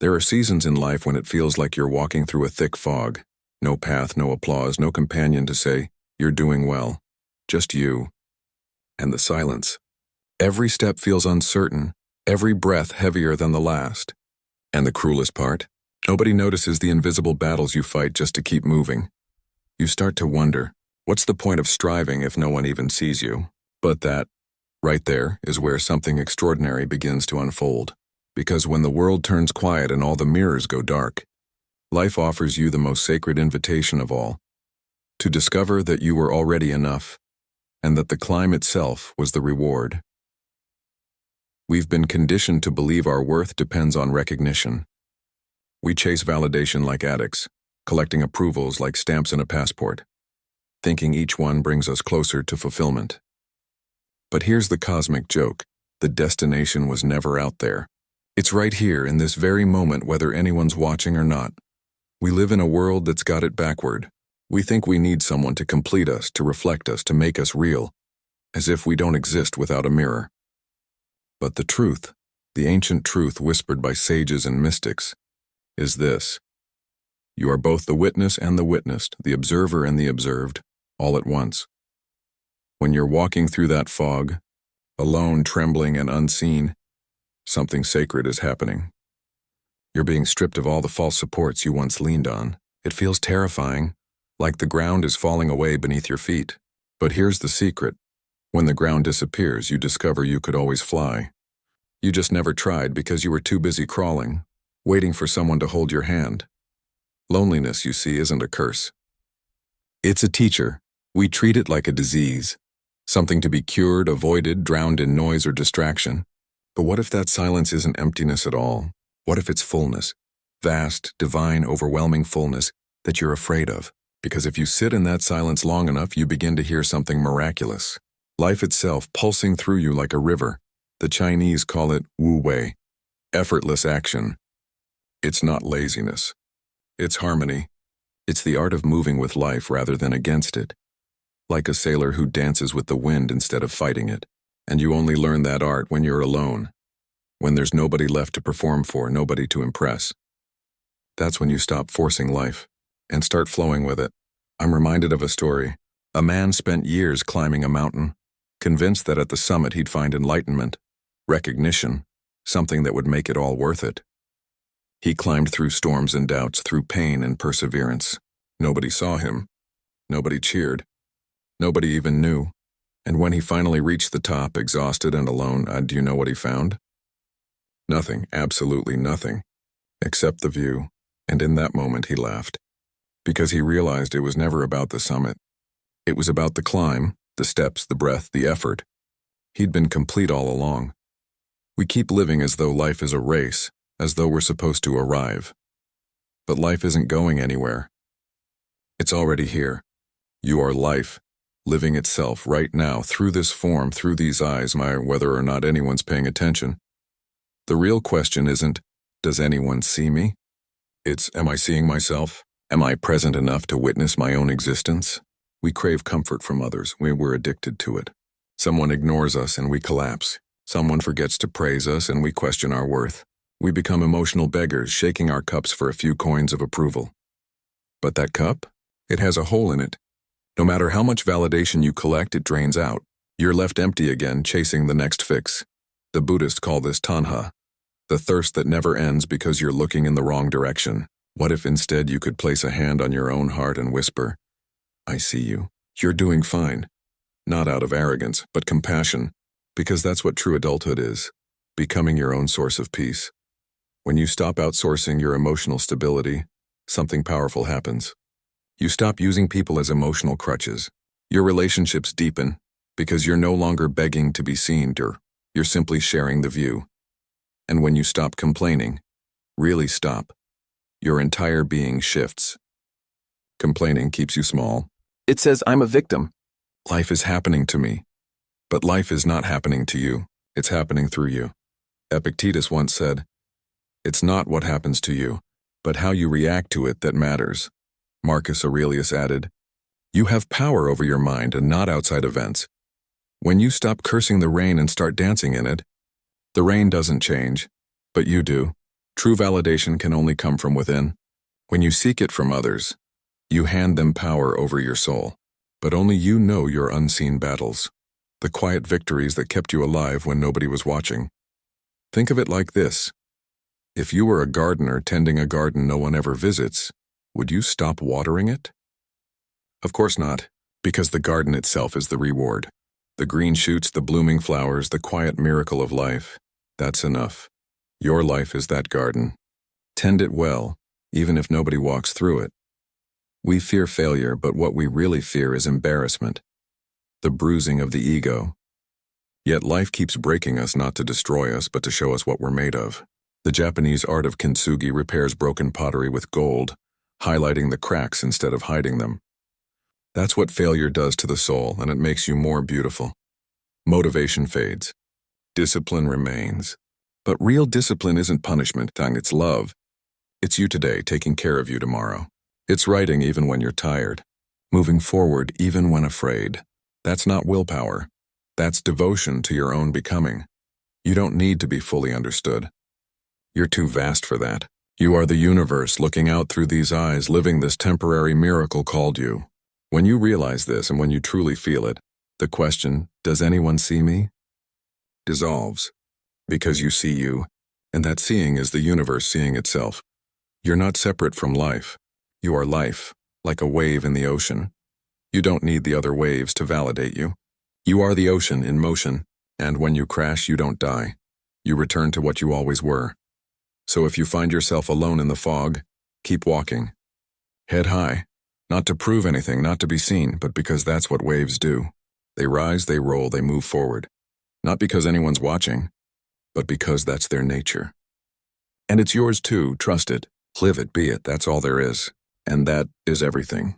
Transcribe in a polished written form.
There are seasons in life when it feels like you're walking through a thick fog. No path, no applause, no companion to say, "You're doing well." Just you. And the silence. Every step feels uncertain, every breath heavier than the last. And the cruelest part? Nobody notices the invisible battles you fight just to keep moving. You start to wonder, what's the point of striving if no one even sees you? But that, right there, is where something extraordinary begins to unfold. Because when the world turns quiet and all the mirrors go dark, life offers you the most sacred invitation of all, to discover that you were already enough, and that the climb itself was the reward. We've been conditioned to believe our worth depends on recognition. We chase validation like addicts, collecting approvals like stamps in a passport, thinking each one brings us closer to fulfillment. But here's the cosmic joke: the destination was never out there. It's right here in this very moment, whether anyone's watching or not. We live in a world that's got it backward. We think we need someone to complete us, to reflect us, to make us real, as if we don't exist without a mirror. But the truth, the ancient truth whispered by sages and mystics, is this: you are both the witness and the witnessed, the observer and the observed, all at once. When you're walking through that fog, alone, trembling, and unseen, something sacred is happening. You're being stripped of all the false supports you once leaned on. It feels terrifying, like the ground is falling away beneath your feet. But here's the secret. When the ground disappears, you discover you could always fly. You just never tried because you were too busy crawling, waiting for someone to hold your hand. Loneliness, you see, isn't a curse. It's a teacher. We treat it like a disease, something to be cured, avoided, drowned in noise or distraction. But what if that silence isn't emptiness at all? What if it's fullness? Vast, divine, overwhelming fullness that you're afraid of. Because if you sit in that silence long enough, you begin to hear something miraculous. Life itself pulsing through you like a river. The Chinese call it wu wei, effortless action. It's not laziness. It's harmony. It's the art of moving with life rather than against it. Like a sailor who dances with the wind instead of fighting it. And you only learn that art when you're alone. When there's nobody left to perform for, nobody to impress. That's when you stop forcing life and start flowing with it. I'm reminded of a story. A man spent years climbing a mountain, convinced that at the summit he'd find enlightenment, recognition, something that would make it all worth it. He climbed through storms and doubts, through pain and perseverance. Nobody saw him. Nobody cheered. Nobody even knew. And when he finally reached the top, exhausted and alone, do you know what he found? Nothing, absolutely nothing, except the view. And in that moment he laughed, because he realized it was never about the summit. It was about the climb, the steps, the breath, the effort. He'd been complete all along. We keep living as though life is a race, as though we're supposed to arrive. But life isn't going anywhere. It's already here. You are life, living itself right now, through this form, through these eyes, whether or not anyone's paying attention. The real question isn't, does anyone see me? It's, am I seeing myself? Am I present enough to witness my own existence? We crave comfort from others. We're addicted to it. Someone ignores us and we collapse. Someone forgets to praise us and we question our worth. We become emotional beggars, shaking our cups for a few coins of approval. But that cup? It has a hole in it. No matter how much validation you collect, it drains out. You're left empty again, chasing the next fix. The Buddhists call this tanha, the thirst that never ends because you're looking in the wrong direction. What if instead you could place a hand on your own heart and whisper, "I see you. You're doing fine." Not out of arrogance, but compassion, because that's what true adulthood is, becoming your own source of peace. When you stop outsourcing your emotional stability, something powerful happens. You stop using people as emotional crutches. Your relationships deepen because you're no longer begging to be seen, you're simply sharing the view. And when you stop complaining, really stop, your entire being shifts. Complaining keeps you small. It says, "I'm a victim. Life is happening to me." But life is not happening to you. It's happening through you. Epictetus once said, "It's not what happens to you, but how you react to it that matters." Marcus Aurelius added, "You have power over your mind and not outside events. When you stop cursing the rain and start dancing in it, the rain doesn't change, but you do." True validation can only come from within. When you seek it from others, you hand them power over your soul. But only you know your unseen battles, the quiet victories that kept you alive when nobody was watching. Think of it like this. If you were a gardener tending a garden no one ever visits, would you stop watering it? Of course not, because the garden itself is the reward. The green shoots, the blooming flowers, the quiet miracle of life. That's enough. Your life is that garden. Tend it well, even if nobody walks through it. We fear failure, but what we really fear is embarrassment, the bruising of the ego. Yet life keeps breaking us not to destroy us, but to show us what we're made of. The Japanese art of kintsugi repairs broken pottery with gold, highlighting the cracks instead of hiding them. That's what failure does to the soul, and it makes you more beautiful. Motivation fades. Discipline remains. But real discipline isn't punishment, it's love. It's you today taking care of you tomorrow. It's writing even when you're tired. Moving forward even when afraid. That's not willpower. That's devotion to your own becoming. You don't need to be fully understood. You're too vast for that. You are the universe looking out through these eyes, living this temporary miracle called you. When you realize this and when you truly feel it, the question, does anyone see me? Dissolves. Because you see you, and that seeing is the universe seeing itself. You're not separate from life. You are life, like a wave in the ocean. You don't need the other waves to validate you. You are the ocean in motion, and when you crash, you don't die. You return to what you always were. So if you find yourself alone in the fog, keep walking. Head high, not to prove anything, not to be seen, but because that's what waves do. They rise, they roll, they move forward. Not because anyone's watching, but because that's their nature. And it's yours too, trust it, live it, be it, that's all there is. And that is everything.